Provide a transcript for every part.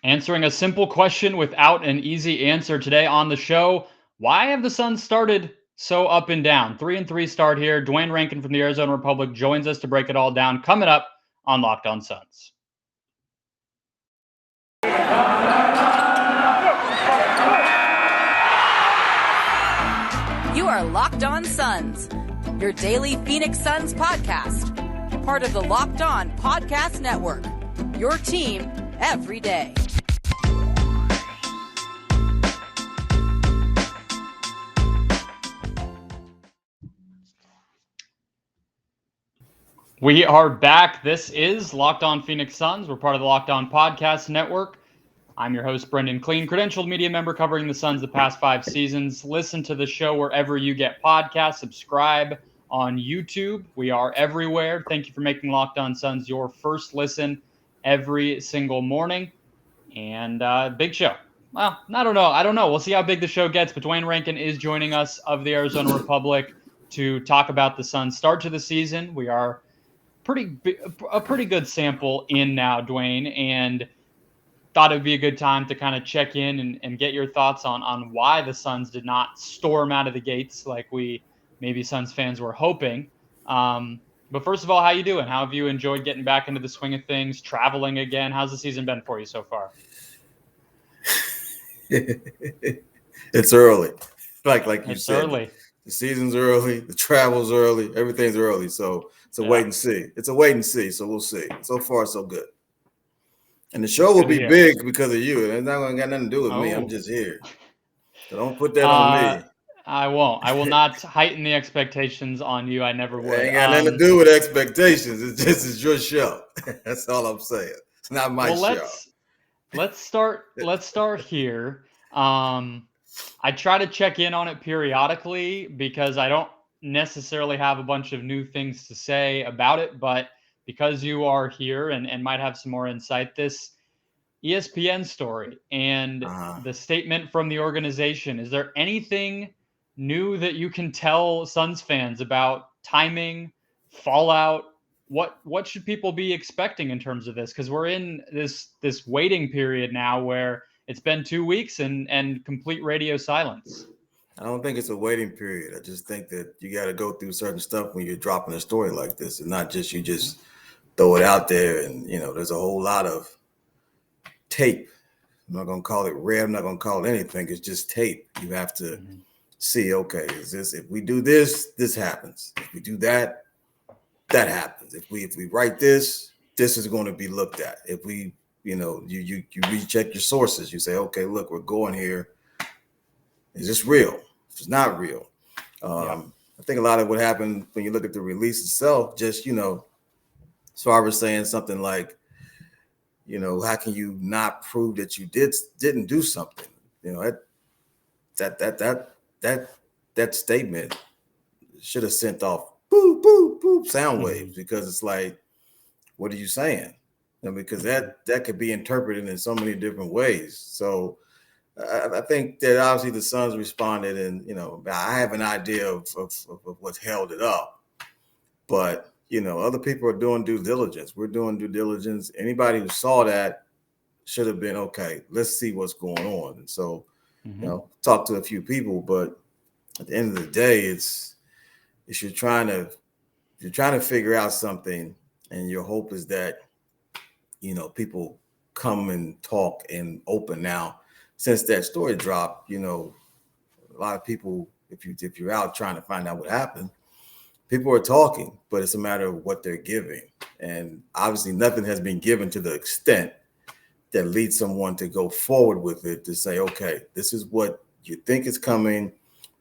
Answering a simple question without an easy answer today on the show. Why have the Suns started so up and down? 3-3 start here. Duane Rankin from the Arizona Republic joins us to break it all down. Coming up on Locked On Suns. You are Locked On Suns, your daily Phoenix Suns podcast. Part of the Locked On Podcast Network, your team every day. We are back. This is Locked On Phoenix Suns. We're part of the Locked On Podcast Network. I'm your host, Brendon Kleen, credentialed media member covering the Suns the past 5 seasons. Listen to the show wherever you get podcasts. Subscribe on YouTube. We are everywhere. Thank you for making Locked On Suns your first listen every single morning. And big show. Well, I don't know. We'll see how big the show gets. But Duane Rankin is joining us of the Arizona Republic to talk about the Suns' start to the season. We are a pretty good sample in now, Duane, and thought it would be a good time to kind of check in and get your thoughts on why the Suns did not storm out of the gates like maybe Suns fans were hoping. But first of all, how you doing? How have you enjoyed getting back into the swing of things, traveling again? How's the season been for you so far? It's early. Like you said. Early. The season's early, the travel's early, everything's early. So it's a wait and see. It's a wait and see. So we'll see. So far, so good. And the show will be big because of you. It's not going to got nothing to do with me. I'm just here. So don't put that on me. I won't. I will not heighten the expectations on you. I never would. It ain't got nothing to do with expectations. It's your show. That's all I'm saying. It's not my show. Let's start here. I try to check in on it periodically because I don't necessarily have a bunch of new things to say about it, but because you are here and might have some more insight, this ESPN story and the statement from the organization, is there anything new that you can tell Suns fans about timing, fallout? What should people be expecting in terms of this? Because we're in this waiting period now where it's been 2 weeks and complete radio silence. I don't think it's a waiting period. I just think that you got to go through certain stuff when you're dropping a story like this, and not just you just throw it out there. And there's a whole lot of tape. I'm not gonna call it red. I'm not gonna call it anything. It's just tape. You have to see. Okay, if we do this, this happens. If we do that, that happens. If we write this, this is going to be looked at. If we you recheck your sources. You say, okay, look, we're going here. Is this real? If it's not real, I think a lot of what happened when you look at the release itself, just so I was saying something like, how can you not prove that you didn't do something? That statement should have sent off boop boop boop sound waves, because it's like, what are you saying? Because that could be interpreted in so many different ways. So I think that obviously the Suns responded, and I have an idea of what's held it up, but other people are doing due diligence. We're doing due diligence. Anybody who saw that should have been, okay, let's see what's going on. And so talk to a few people, but at the end of the day, it's you're trying to figure out something, and your hope is that people come and talk and open. Now, since that story dropped, a lot of people, if you're out trying to find out what happened, people are talking, but it's a matter of what they're giving. And obviously nothing has been given to the extent that leads someone to go forward with it, to say, okay, this is what you think is coming,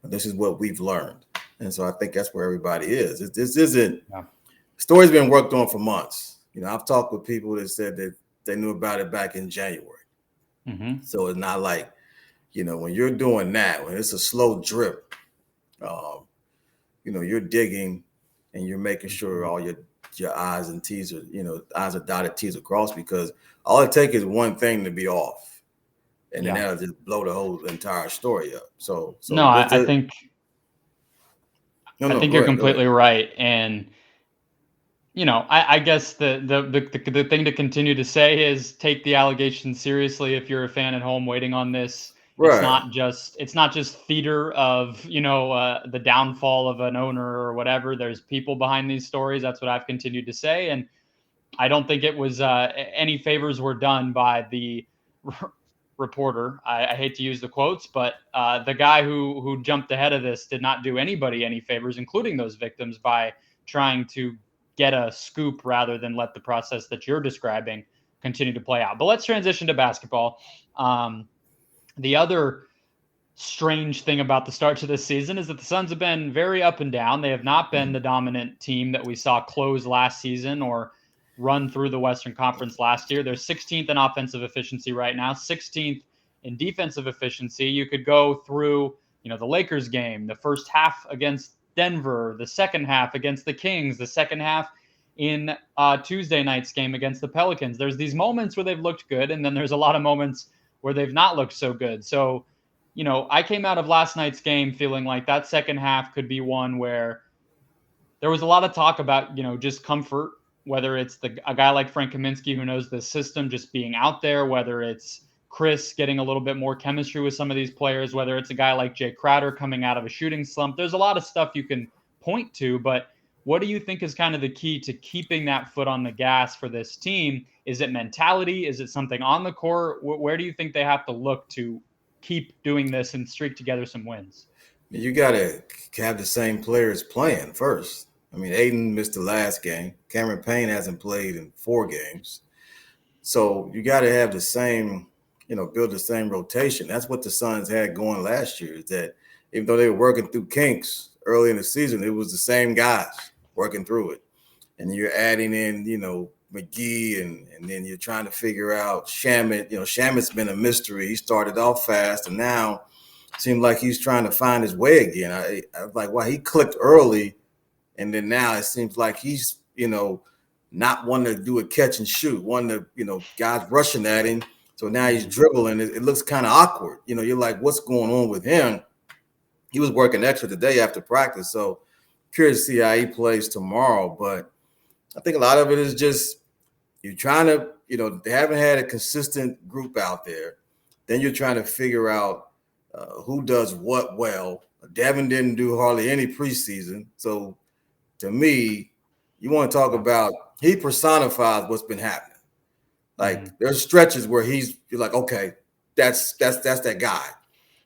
this is what we've learned. And so I think that's where everybody is. This isn't, story's been worked on for months. I've talked with people that said that they knew about it back in January. So it's not like, when you're doing that, when it's a slow drip, you're digging and you're making sure all your I's and T's are, I's are dotted, T's are crossed, because all it takes is one thing to be off, and then that'll just blow the whole entire story up. So no, I think you're completely right. And I guess the thing to continue to say is take the allegations seriously. If you're a fan at home waiting on this, Right. it's not just theater of the downfall of an owner or whatever. There's people behind these stories. That's what I've continued to say, and I don't think it was any favors were done by the reporter. I hate to use the quotes, but the guy who jumped ahead of this did not do anybody any favors, including those victims, by trying to get a scoop rather than let the process that you're describing continue to play out. But let's transition to basketball. The other strange thing about the start to this season is that the Suns have been very up and down. They have not been the dominant team that we saw close last season or run through the Western Conference last year. They're 16th in offensive efficiency right now, 16th in defensive efficiency. You could go through, the Lakers game, the first half against Denver, the second half against the Kings, the second half in Tuesday night's game against the Pelicans. There's these moments where they've looked good, and then there's a lot of moments where they've not looked so good. So, I came out of last night's game feeling like that second half could be one where there was a lot of talk about, just comfort, whether it's a guy like Frank Kaminsky who knows the system just being out there, whether it's Chris getting a little bit more chemistry with some of these players, whether it's a guy like Jay Crowder coming out of a shooting slump. There's a lot of stuff you can point to, but what do you think is kind of the key to keeping that foot on the gas for this team? Is it mentality? Is it something on the court? Where do you think they have to look to keep doing this and streak together some wins? You got to have the same players playing first. I mean, Aiden missed the last game. Cameron Payne hasn't played in 4 games. So you got to have the same, build the same rotation. That's what the Suns had going last year, is that even though they were working through kinks early in the season, it was the same guys working through it. And you're adding in, McGee, and then you're trying to figure out Shamet. Shamet's been a mystery. He started off fast, and now it seemed like he's trying to find his way again. I was like, wow, he clicked early, and then now it seems like he's, not wanting to do a catch and shoot, wanting to, guys rushing at him. So now he's dribbling. It looks kind of awkward. You're like, what's going on with him? He was working extra today after practice, so curious to see how he plays tomorrow. But I think a lot of it is just you're trying to, they haven't had a consistent group out there. Then you're trying to figure out who does what well. Devin didn't do hardly any preseason. So to me, you want to talk about, he personifies what's been happening. Like there's stretches where you're like, okay, that's that guy.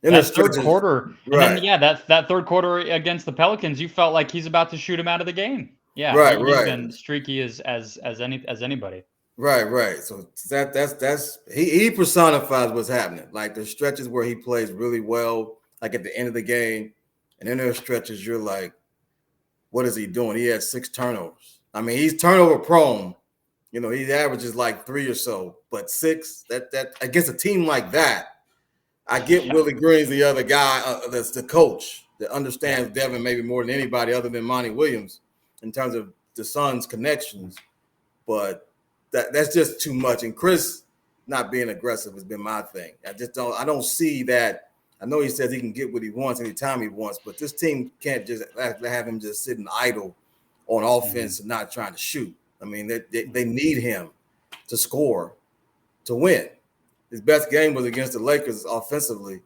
In that third quarter, right? And then, that third quarter against the Pelicans, you felt like he's about to shoot him out of the game. Yeah, right. He's been streaky as anybody. Right. So that's he personifies what's happening. Like there's stretches where he plays really well, like at the end of the game, and then there's stretches you're like, what is he doing? He had 6 turnovers. I mean, he's turnover prone. He averages like 3 or so, but 6. That against a team like that. I get Willie Green's the other guy that's the coach that understands Devin maybe more than anybody other than Monty Williams in terms of the Suns' connections. But that's just too much. And Chris not being aggressive has been my thing. I don't see that. I know he says he can get what he wants anytime he wants, but this team can't just have him just sitting idle on offense and not trying to shoot. I mean, they need him to score to win. His best game was against the Lakers offensively.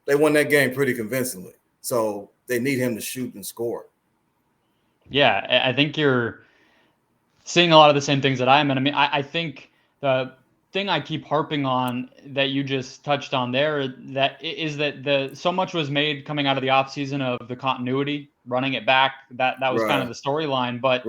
They won that game pretty convincingly. So they need him to shoot and score. Yeah, I think you're seeing a lot of the same things that I am. And I mean, I think the thing I keep harping on that you just touched on there, that is that so much was made coming out of the offseason of the continuity, running it back. That was kind of the storyline. But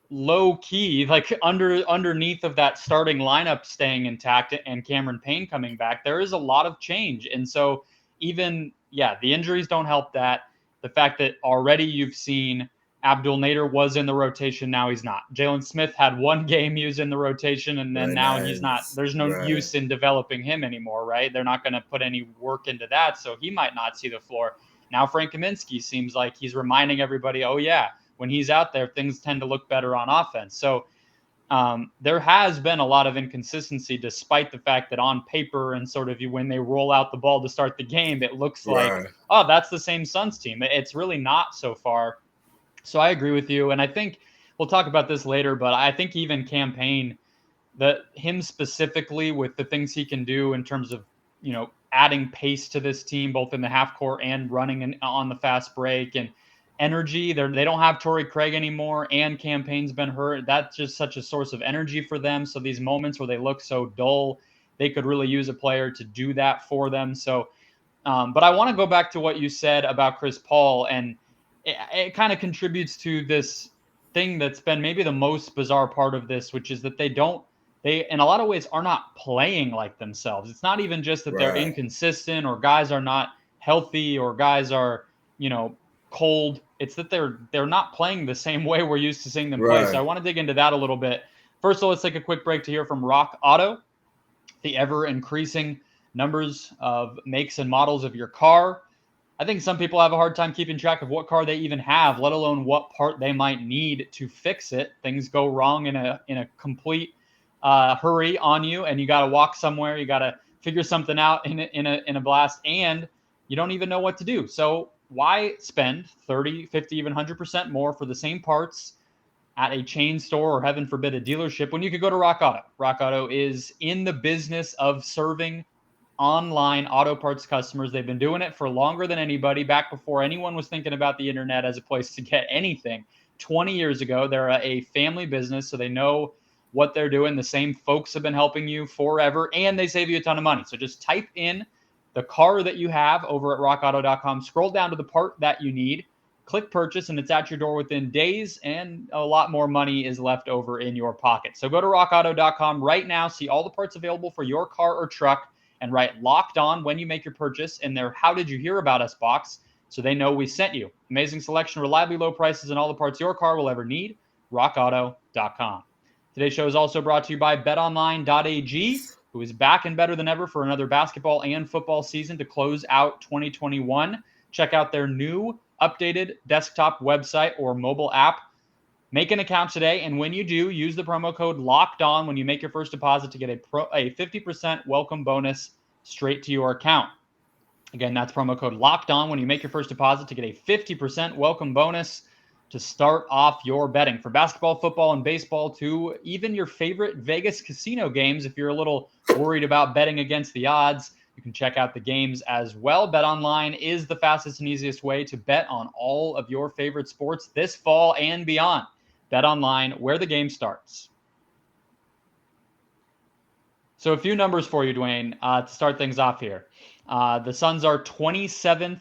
low key, like underneath of that starting lineup staying intact and Cameron Payne coming back, there is a lot of change. And so even, the injuries don't help that. The fact that already you've seen Abdul Nader was in the rotation, now he's not. Jalen Smith had 1 game he was in the rotation, and then now he's not. There's no use in developing him anymore, right? They're not going to put any work into that, so he might not see the floor. Now Frank Kaminsky seems like he's reminding everybody, oh yeah, when he's out there, things tend to look better on offense. So there has been a lot of inconsistency, despite the fact that on paper and sort of when they roll out the ball to start the game, it looks like, oh, that's the same Suns team. It's really not so far. So I agree with you. And I think we'll talk about this later, but I think even campaign that him specifically with the things he can do in terms of, adding pace to this team, both in the half court and running on the fast break and energy. They don't have Torrey Craig anymore, and campaign's been hurt. That's just such a source of energy for them. So these moments where they look so dull, they could really use a player to do that for them. So, but I want to go back to what you said about Chris Paul, and it kind of contributes to this thing that's been maybe the most bizarre part of this, which is that they in a lot of ways are not playing like themselves. It's not even just that they're inconsistent or guys are not healthy or guys are, cold. It's that they're not playing the same way we're used to seeing them play. So I want to dig into that a little bit. First of all, let's take a quick break to hear from Rock Auto, the ever increasing numbers of makes and models of your car. I think some people have a hard time keeping track of what car they even have, let alone what part they might need to fix it. Things go wrong in a complete hurry on you, and you got to walk somewhere. You got to figure something out in a blast, and you don't even know what to do. So why spend 30, 50, even 100% more for the same parts at a chain store or, heaven forbid, a dealership when you could go to Rock Auto? Rock Auto is in the business of serving online auto parts customers. They've been doing it for longer than anybody, back before anyone was thinking about the internet as a place to get anything. 20 years ago, they're a family business, so they know what they're doing. The same folks have been helping you forever, and they save you a ton of money. So just type in the car that you have over at rockauto.com, scroll down to the part that you need, click purchase, and it's at your door within days, and a lot more money is left over in your pocket. So go to rockauto.com right now, see all the parts available for your car or truck, and write "Locked On" when you make your purchase in their "How did you hear about us" box, so they know we sent you. Amazing selection, reliably low prices, and all the parts your car will ever need. rockauto.com. Today's show is also brought to you by BetOnline.ag, who is back and better than ever for another basketball and football season to close out 2021. Check out their new updated desktop website or mobile app. Make an account today, and when you do, use the promo code LOCKEDON when you make your first deposit to get a 50% welcome bonus straight to your account. Again, that's promo code LOCKEDON when you make your first deposit to get a 50% welcome bonus to start off your betting for basketball, football, and baseball, to even your favorite Vegas casino games. If you're a little worried about betting against the odds, you can check out the games as well. BetOnline is the fastest and easiest way to bet on all of your favorite sports this fall and beyond. BetOnline, where the game starts. So a few numbers for you, Duane, to start things off here. The Suns are 27th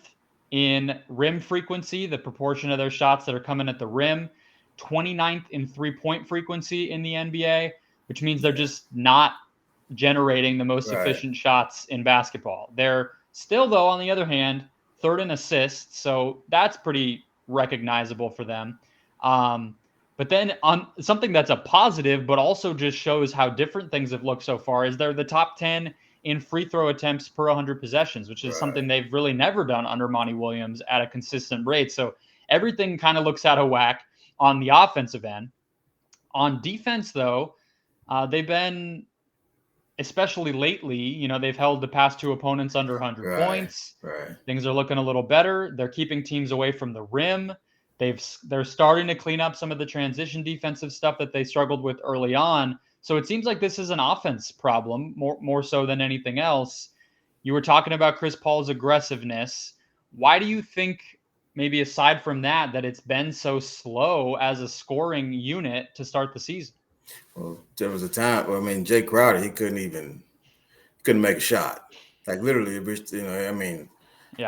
in rim frequency, the proportion of their shots that are coming at the rim, 29th in three-point frequency in the NBA, which means they're just not generating the most efficient shots in basketball. They're still, though, on the other hand, third in assists, so that's pretty recognizable for them. But then on something that's a positive, but also just shows how different things have looked so far, is they're the top 10 in free throw attempts per 100 possessions, which is something they've really never done under Monty Williams at a consistent rate. So everything kind of looks out of whack on the offensive end. On defense, though, they've been, especially lately, they've held the past two opponents under 100 points. Things are looking a little better. They're keeping teams away from the rim. They're starting to clean up some of the transition defensive stuff that they struggled with early on. So it seems like this is an offense problem more so than anything else. You were talking about Chris Paul's aggressiveness. Why do you think, maybe aside from that it's been so slow as a scoring unit to start the season? Well, there was a time, Jay Crowder, he couldn't make a shot. Like literally,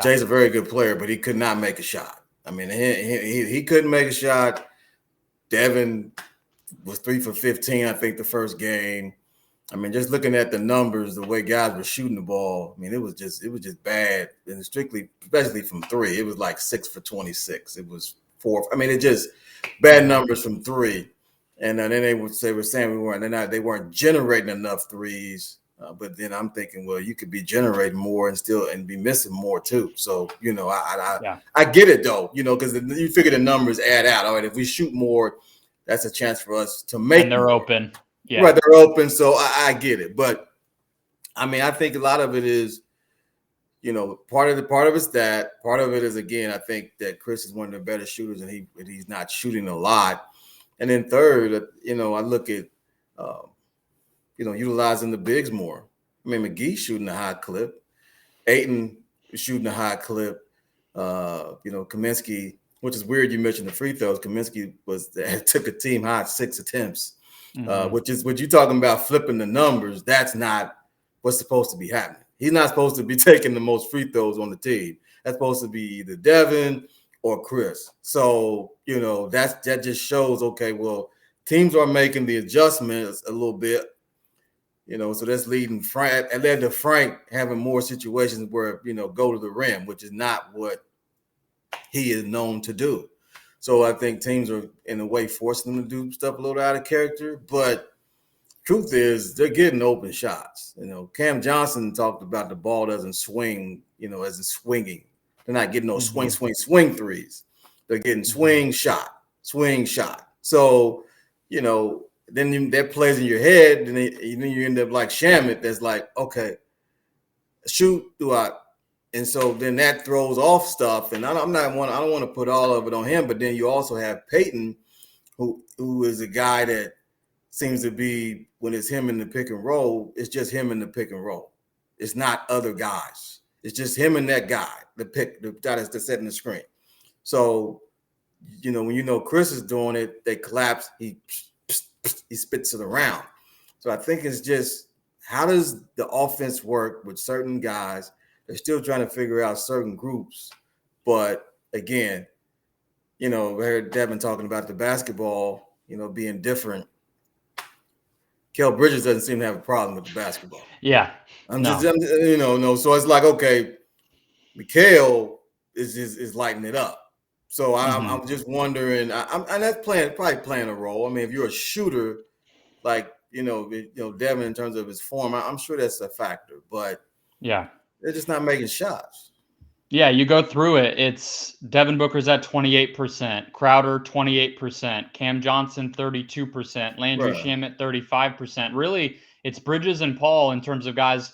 Jay's a very good player, but he could not make a shot. He couldn't make a shot. Devin was 3 for 15, I think, the first game. Just looking at the numbers, the way guys were shooting the ball, it was just bad. And especially from three, it was like 6 for 26. It was 4. It just bad numbers from three. And then they were saying they weren't generating enough threes. But then I'm thinking, well, you could be generating more and be missing more too. So, I get it though, because you figure the numbers add out. All right, if we shoot more, that's a chance for us to make. And they're more. open. Yeah. Right, they're open. So I get it. But I think a lot of it is, part of it's that. Part of it is, again, I think that Chris is one of the better shooters and he's not shooting a lot. And then third, I look at, utilizing the bigs more. I mean, McGee's shooting a high clip. Ayton is shooting a high clip. Kaminsky, which is weird you mentioned the free throws. Kaminsky took a team high 6 attempts, which is what you're talking about flipping the numbers. That's not what's supposed to be happening. He's not supposed to be taking the most free throws on the team. That's supposed to be either Devin or Chris. So, that just shows, okay, well, teams are making the adjustments a little bit, so that's leading Frank. It led to Frank having more situations where, go to the rim, which is not what he is known to do. So I think teams are, in a way, forcing them to do stuff a little out of character. But truth is, they're getting open shots. Cam Johnson talked about the ball doesn't swing, as it's swinging. They're not getting those swing threes. They're getting swing shot. So, then that plays in your head, and then you end up like Shamet. That's like, okay, shoot throughout, and so then that throws off stuff. And I don't want to put all of it on him, but then you also have Peyton, who is a guy that seems to be, when it's him in the pick and roll, it's just him in the pick and roll. It's not other guys. It's just him and that guy, the guy that's setting the screen. So, when Chris is doing it, they collapse. He spits it around. So I think it's just, how does the offense work with certain guys? They're still trying to figure out certain groups. But again, I heard Devin talking about the basketball, being different. Mikal Bridges doesn't seem to have a problem with the basketball. Yeah. So it's like, okay, Mikal is lighting it up. So I'm just wondering, and that's probably playing a role. I mean, if you're a shooter, like, Devin, in terms of his form, I'm sure that's a factor. But yeah, they're just not making shots. Yeah, you go through it. It's Devin Booker's at 28%, Crowder 28%, Cam Johnson 32%, Landry Shamet 35%. Really, it's Bridges and Paul in terms of guys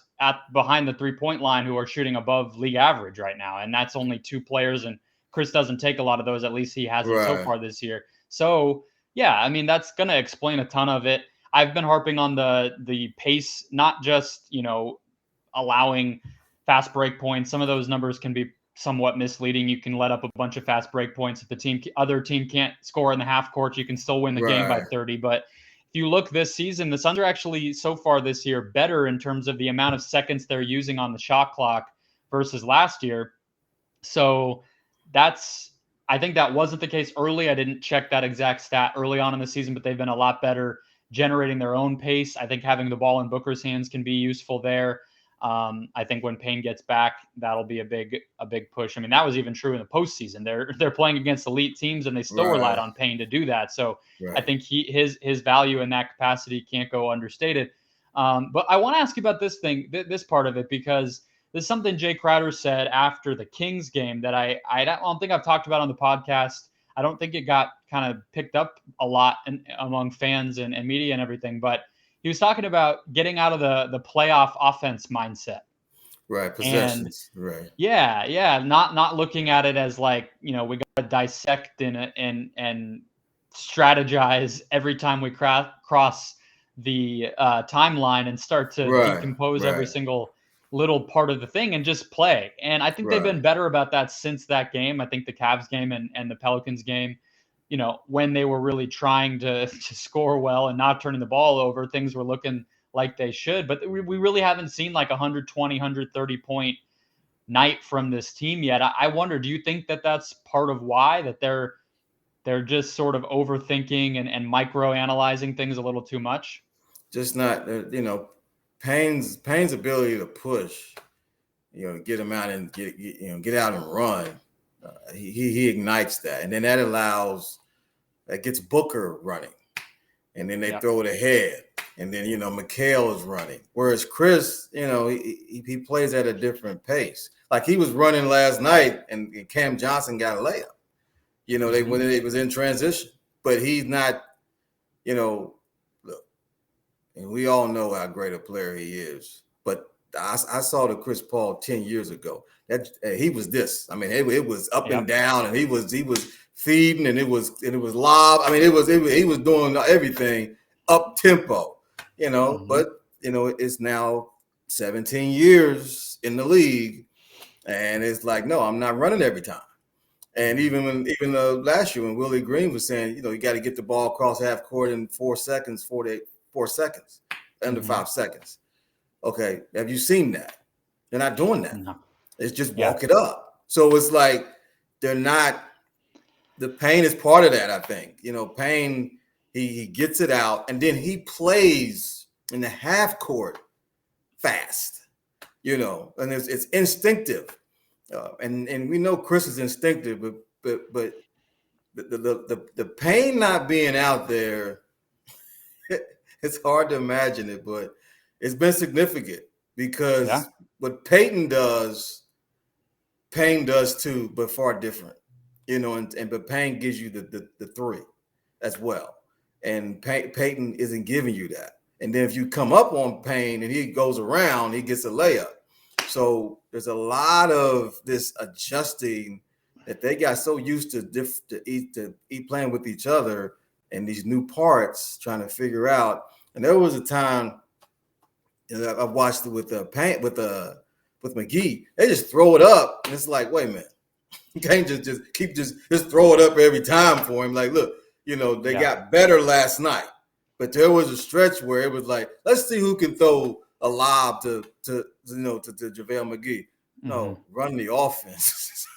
behind the 3-point line who are shooting above league average right now, and that's only 2 players. And Chris doesn't take a lot of those. At least he hasn't so far this year. So yeah, I mean, that's going to explain a ton of it. I've been harping on the pace, not just allowing fast break points. Some of those numbers can be somewhat misleading. You can let up a bunch of fast break points. If the other team can't score in the half court, you can still win the game by 30. But if you look this season, the Suns are actually so far this year better in terms of the amount of seconds they're using on the shot clock versus last year. So I think that wasn't the case early. I didn't check that exact stat early on in the season, but they've been a lot better generating their own pace. I think having the ball in Booker's hands can be useful there. I think when Payne gets back, that'll be a big push. I mean, that was even true in the postseason. They're playing against elite teams, and they still relied on Payne to do that. So I think his value in that capacity can't go understated. But I want to ask you about this part of it, because this is something Jay Crowder said after the Kings game that I don't think I've talked about on the podcast. I don't think it got kind of picked up a lot among fans and media and everything, but he was talking about getting out of the playoff offense mindset. Right, possessions. And yeah. Not looking at it as like, we got to dissect and strategize every time we cross the timeline and start to decompose every single little part of the thing and just play. And I think they've been better about that since that game. I think the Cavs game and the Pelicans game, when they were really trying to score well and not turning the ball over, things were looking like they should. But we really haven't seen like 120, 130 point night from this team yet. I wonder, do you think that that's part of why that they're just sort of overthinking and micro analyzing things a little too much? Just not, Payne's ability to push, get him out and get out and run. He ignites that, and then that gets Booker running, and then they throw it ahead, and then Mikal is running. Whereas Chris, he plays at a different pace. Like he was running last night, and Cam Johnson got a layup. When it was in transition, but he's not. Look, and we all know how great a player he is, but I saw the Chris Paul 10 years ago. That he was this. I mean, it was up and down, and he was feeding, and it was lob. I mean, he was doing everything up tempo, But it's now 17 years in the league, and it's like, no, I'm not running every time. And even last year when Willie Green was saying, you got to get the ball across half court in 4 seconds, 4 seconds, under 5 seconds. Okay, have you seen that? They're not doing that. No. It's just walk it up. So it's like they're not. The Payne is part of that, I think. Payne, he gets it out, and then he plays in the half court fast. And it's instinctive. And we know Chris is instinctive, but the Payne not being out there, it's hard to imagine it, but it's been significant because what Payne does too, but far different, but Payne gives you the three as well. And Payton isn't giving you that. And then if you come up on Payne and he goes around, he gets a layup. So there's a lot of this adjusting that they got so used to eat playing with each other and these new parts trying to figure out. And there was a time I watched it with McGee. They just throw it up, and it's like, wait a minute, you can't just throw it up every time for him. Like, look, they got better last night, but there was a stretch where it was like, let's see who can throw a lob to JaVale McGee. No, run the offense.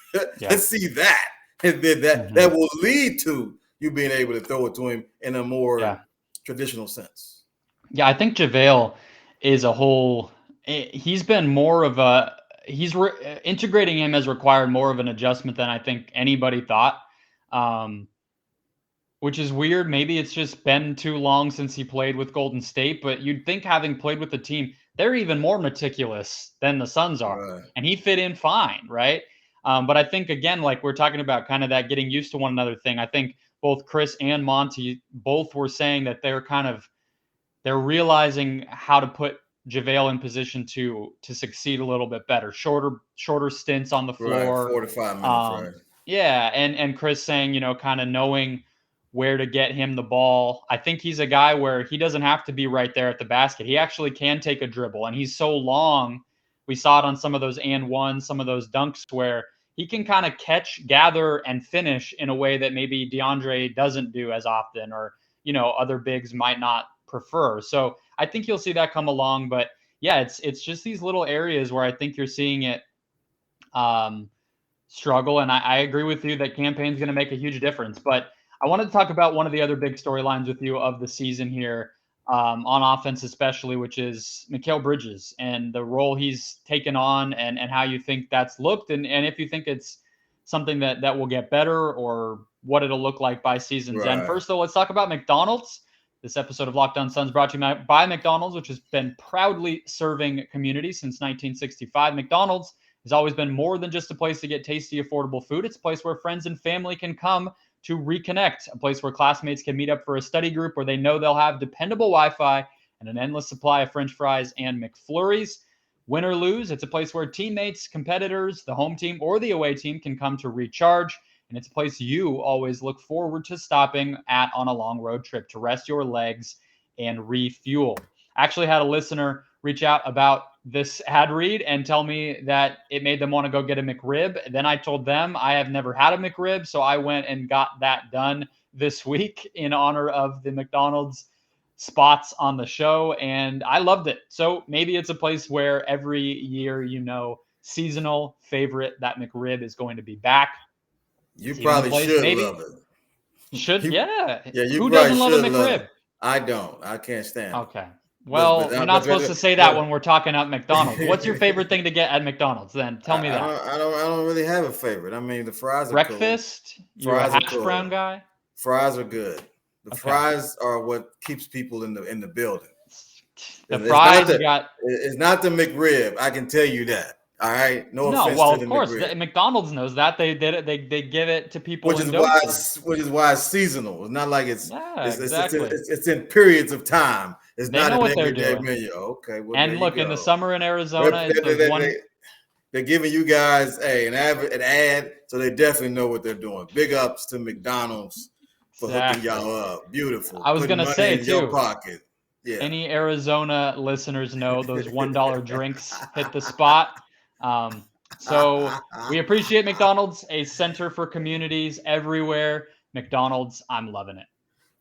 Let's see that, and then that will lead to you being able to throw it to him in a more traditional sense. Yeah, I think JaVale is a whole. He's been more of a. Integrating him has required more of an adjustment than I think anybody thought, which is weird. Maybe it's just been too long since he played with Golden State, but you'd think having played with the team, they're even more meticulous than the Suns are, and he fit in fine, right? But I think, again, like we're talking about kind of that getting used to one another thing, I think both Chris and Monty both were saying that they're realizing how to put JaVale in position to succeed a little bit better, shorter stints on the floor, 4 to 5 minutes, right? Yeah, and Chris saying, kind of knowing where to get him the ball. I think he's a guy where he doesn't have to be right there at the basket. He actually can take a dribble, and he's so long. We saw it on some of those and ones, some of those dunks where he can kind of catch, gather, and finish in a way that maybe DeAndre doesn't do as often, or other bigs might not prefer. So I think you'll see that come along, but yeah, it's just these little areas where I think you're seeing it struggle. And I agree with you that campaign's going to make a huge difference. But I wanted to talk about one of the other big storylines with you of the season here, on offense especially, which is Mikal Bridges and the role he's taken on and how you think that's looked, and if you think it's something that will get better or what it'll look like by season's end. First, though, let's talk about McDonald's. This episode of Locked On Suns brought to you by McDonald's, which has been proudly serving communities since 1965. McDonald's has always been more than just a place to get tasty, affordable food. It's a place where friends and family can come to reconnect, a place where classmates can meet up for a study group where they know they'll have dependable Wi-Fi and an endless supply of French fries and McFlurries. Win or lose, it's a place where teammates, competitors, the home team, or the away team can come to recharge. And it's a place you always look forward to stopping at on a long road trip to rest your legs and refuel. I actually had a listener reach out about this ad read and tell me that it made them want to go get a McRib. Then I told them I have never had a McRib, so I went and got that done this week in honor of the McDonald's spots on the show, and I loved it. So maybe it's a place where every year, seasonal favorite, that McRib is going to be back. You probably should love it. Yeah. Who doesn't love a McRib? I don't. I can't stand it. Okay. Well, you're not supposed to say that when we're talking at McDonald's. What's your favorite thing to get at McDonald's? Then tell me that. I don't really have a favorite. I mean, the fries are breakfast. Cool. You're a hash brown guy. Fries are good. The fries are what keeps people in the building. It's not the McRib. I can tell you that. All right. No offense to the course. McRib. McDonald's knows that. They did it. They give it to people. Which is why it's seasonal. It's not like it's exactly. It's in periods of time. It's They not know an what they're everyday doing. menu. Okay, well, And there you look, in the go. summer in Arizona, it's those one. They're giving you guys an ad, so they definitely know what they're doing. Big ups to McDonald's for hooking Exactly. y'all up. Beautiful. I was Putting gonna money say in your too. pocket. Yeah. Any Arizona listeners know those $1 drinks hit the spot. So we appreciate McDonald's, a center for communities everywhere. McDonald's, I'm loving it.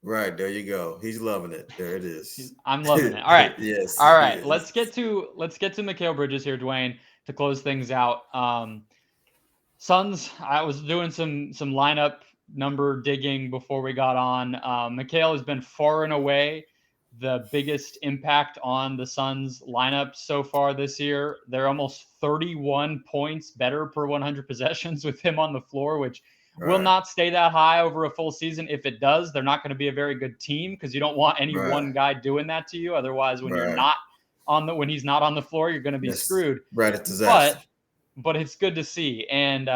Right, there you go. He's loving it. There it is. I'm loving it. All right. Yes, All he right. is. Let's get to Mikal Bridges here, Duane, to close things out. Suns, I was doing some lineup number digging before we got on. Mikal has been far and away the biggest impact on the Suns lineup so far this year. They're almost 31 points better per 100 possessions with him on the floor, which will not stay that high over a full season. If it does, they're not going to be a very good team because you don't want any one guy doing that to you. Otherwise, when you're not when he's not on the floor, you're going to be screwed. Right, it's disaster. But it's good to see. And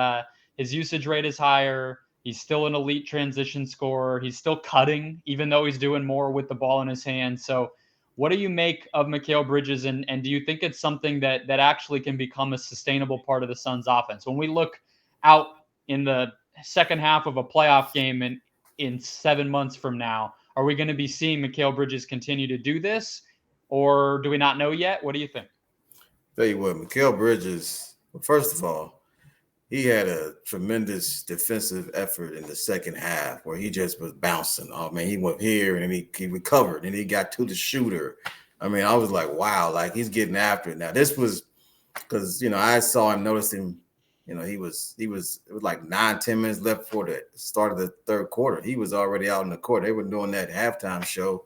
his usage rate is higher. He's still an elite transition scorer. He's still cutting, even though he's doing more with the ball in his hand. So what do you make of Mikal Bridges? And do you think it's something that actually can become a sustainable part of the Suns offense? When we look out in the second half of a playoff game in 7 months from now, are we going to be seeing Mikal Bridges continue to do this? Or do we not know yet? What do you think? Tell you what, Mikal Bridges, well, first of all, he had a tremendous defensive effort in the second half where he just was bouncing. Oh, man, he went here and he recovered and he got to the shooter. I mean, I was like, wow, like he's getting after it. Now, this was because, I saw him, noticed him, it was like 9-10 minutes left before the start of the third quarter. He was already out in the court. They were doing that halftime show,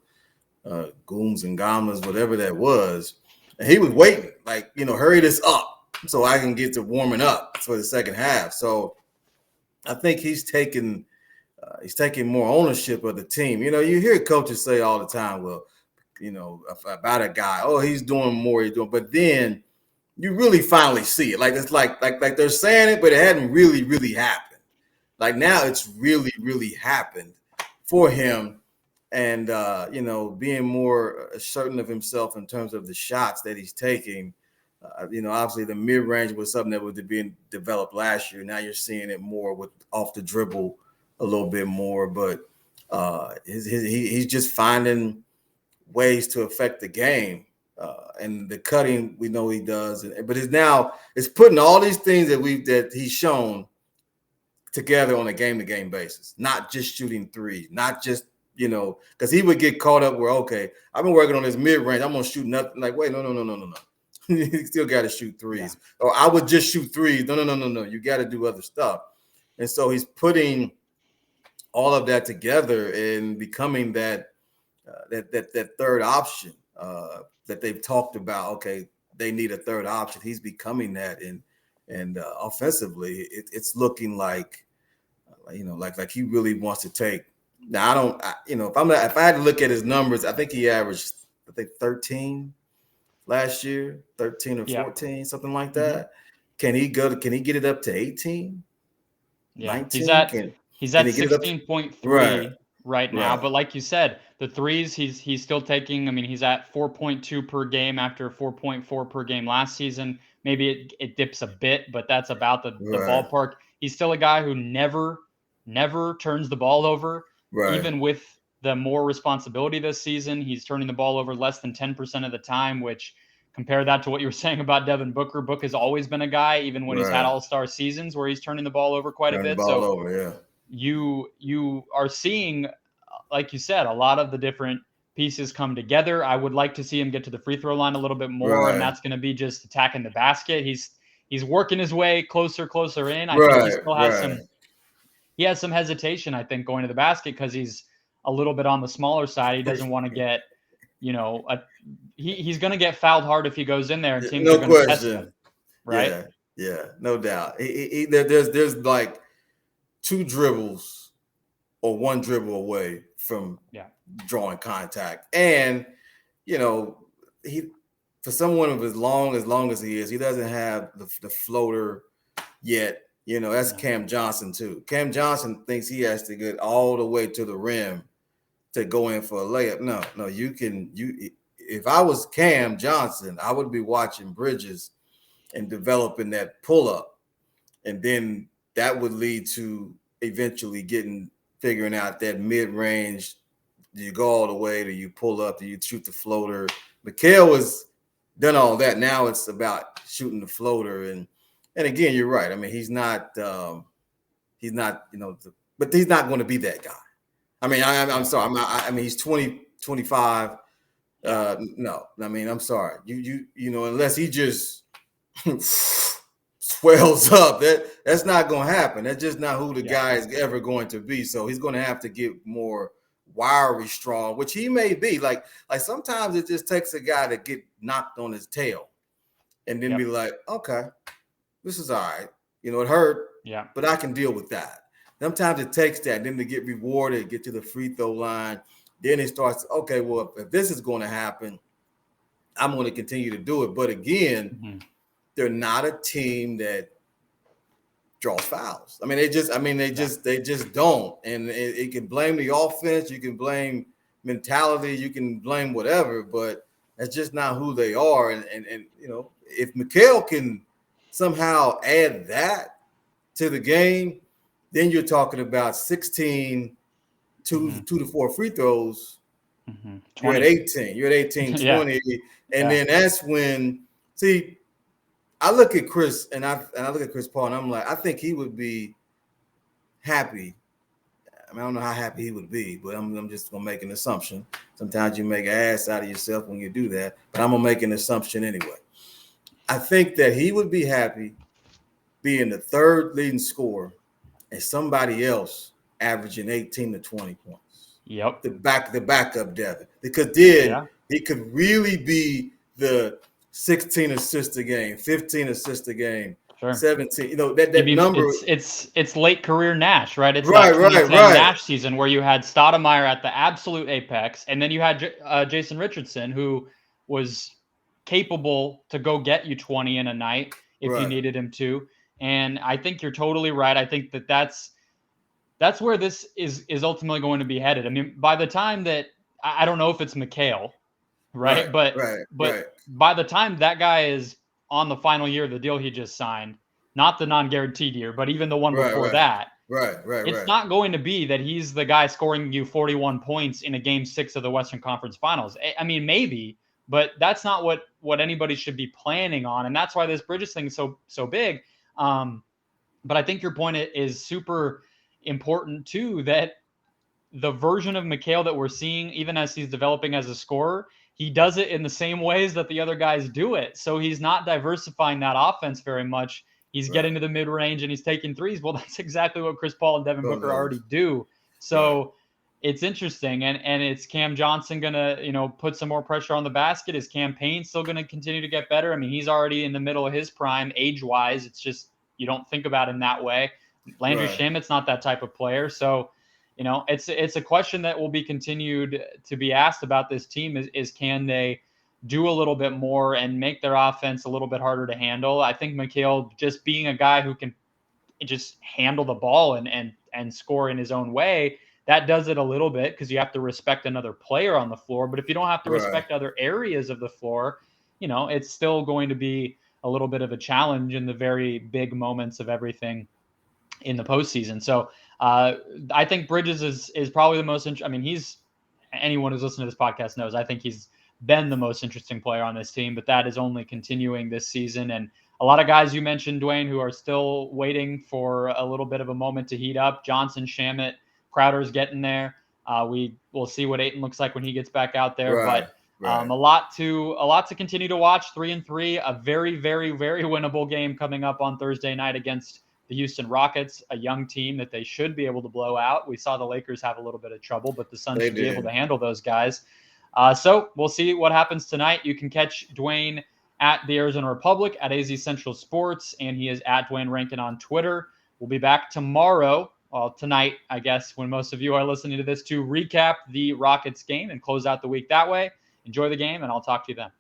Gooms and Gomlas, whatever that was. And he was waiting, like, hurry this up so I can get to warming up for the second half. So I think he's taking more ownership of the team. You hear coaches say all the time, well, about a guy, oh, he's doing more, but then you really finally see it. Like it's like they're saying it, but it hadn't really, really happened. Like now it's really, really happened for him. And, being more certain of himself in terms of the shots that he's taking. Obviously the mid-range was something that was being developed last year. Now you're seeing it more with off the dribble a little bit more, but he's just finding ways to affect the game. And the cutting, we know he does. But it's putting all these things that he's shown together on a game-to-game basis, not just shooting threes, not just, because he would get caught up where, okay, I've been working on this mid-range. I'm going to shoot nothing. Like, wait, no. You still got to shoot threes. Yeah. Or I would just shoot threes. No. You got to do other stuff. And so he's putting all of that together and becoming that third option that they've talked about. Okay, they need a third option. He's becoming that. And offensively, it's looking like he really wants to take. Now, if I had to look at his numbers, I think he averaged, 13 last year, 13 or 14, something like that. Mm-hmm. Can he get it up to 18? Yeah, 19? He's at 16.3 right now. But like you said, the threes he's still taking. I mean, he's at 4.2 per game after 4.4 per game last season. Maybe it dips a bit, but that's about the ballpark. He's still a guy who never turns the ball over. Right. Even with the more responsibility this season, he's turning the ball over less than 10% of the time, which compare that to what you were saying about Devin Booker. Book has always been a guy, even when he's had all-star seasons where he's turning the ball over quite a bit. You are seeing, like you said, a lot of the different pieces come together. I would like to see him get to the free throw line a little bit more, and that's going to be just attacking the basket. He's working his way closer in. I think he still has he has some hesitation, I think, going to the basket because he's a little bit on the smaller side. He doesn't want to get, he's going to get fouled hard if he goes in there and teams are going to test him. Right? Yeah, no doubt. There's like 2 dribbles or 1 dribble away from drawing contact. And, for someone of as long as he is, he doesn't have the floater yet. That's Cam Johnson too. Cam Johnson thinks he has to get all the way to the rim to go in for a layup. No, if I was Cam Johnson, I would be watching Bridges and developing that pull up, and then that would lead to eventually figuring out that mid range. Do you go all the way? Do you pull up? Do you shoot the floater? Mikal has done all that. Now it's about shooting the floater, and again, you're right. I mean, he's not, but he's not going to be that guy. I mean, I'm sorry. I mean, he's 25. No, I mean, I'm sorry. You know, unless he just swells up, that's not going to happen. That's just not who the guy is ever going to be. So he's going to have to get more wiry strong, which he may be. Like sometimes it just takes a guy to get knocked on his tail and then be like, okay, this is all right. You know, it hurt, but I can deal with that. Sometimes it takes that, then to get rewarded, get to the free throw line. Then it starts, okay, well, if this is going to happen, I'm going to continue to do it. But again, they're not a team that draws fouls. I mean, they just don't. And it can blame the offense, you can blame mentality, you can blame whatever, but that's just not who they are. And you know, if Mikal can somehow add that to the game, then you're talking about 16, 2 to 4 free throws. You're at 18. You're at 18, 20. And then that's when, see, I look at Chris and I look at Chris Paul and I'm like, I think he would be happy. I mean, I don't know how happy he would be, but I'm just going to make an assumption. Sometimes you make an ass out of yourself when you do that, but I'm going to make an assumption anyway. I think that he would be happy being the third leading scorer and somebody else averaging 18 to 20 points. Yep. The backup Devin. Because then he could really be the 16 assists a game, 15 assists a game, 17. You know, that number. It's late career Nash, right? It's right. Nash season where you had Stoudemire at the absolute apex, and then you had Jason Richardson, who was capable to go get you 20 in a night if you needed him to. And I think you're totally right. I think that's where this is ultimately going to be headed. I mean, by the time that I don't know if it's Mikal, right? But by the time that guy is on the final year of the deal he just signed, not the non-guaranteed year, but even the one before that, it's not going to be that he's the guy scoring you 41 points in a game 6 of the Western Conference Finals. I mean, maybe, but that's not what anybody should be planning on, and that's why this Bridges thing is so big. But I think your point is super important too, that the version of Mikal that we're seeing, even as he's developing as a scorer, he does it in the same ways that the other guys do it. So he's not diversifying that offense very much. He's getting to the mid range and he's taking threes. Well, that's exactly what Chris Paul and Devin Booker already do. So it's interesting. And it's Cam Johnson going to, you know, put some more pressure on the basket. Is Cam Payne still going to continue to get better? I mean, he's already in the middle of his prime age wise. It's just, you don't think about him that way. Landry Shamet's not that type of player. So, you know, it's a question that will be continued to be asked about this team is can they do a little bit more and make their offense a little bit harder to handle? I think Mikal just being a guy who can just handle the ball and score in his own way, that does it a little bit because you have to respect another player on the floor. But if you don't have to respect other areas of the floor, you know, it's still going to be a little bit of a challenge in the very big moments of everything in the postseason. So I think Bridges is probably the most I mean, anyone who's listened to this podcast knows, I think he's been the most interesting player on this team, but that is only continuing this season. And a lot of guys you mentioned, Duane, who are still waiting for a little bit of a moment to heat up. Johnson, Shamet, Crowder's getting there. We'll see what Ayton looks like when he gets back out there, but a lot to continue to watch. 3-3, a very, very, very winnable game coming up on Thursday night against the Houston Rockets, a young team that they should be able to blow out. We saw the Lakers have a little bit of trouble, but the Suns should be able to handle those guys. So we'll see what happens tonight. You can catch Duane at the Arizona Republic at AZ Central Sports, and he is at Duane Rankin on Twitter. We'll be back tomorrow, tonight, I guess, when most of you are listening to this, to recap the Rockets game and close out the week that way. Enjoy the game, and I'll talk to you then.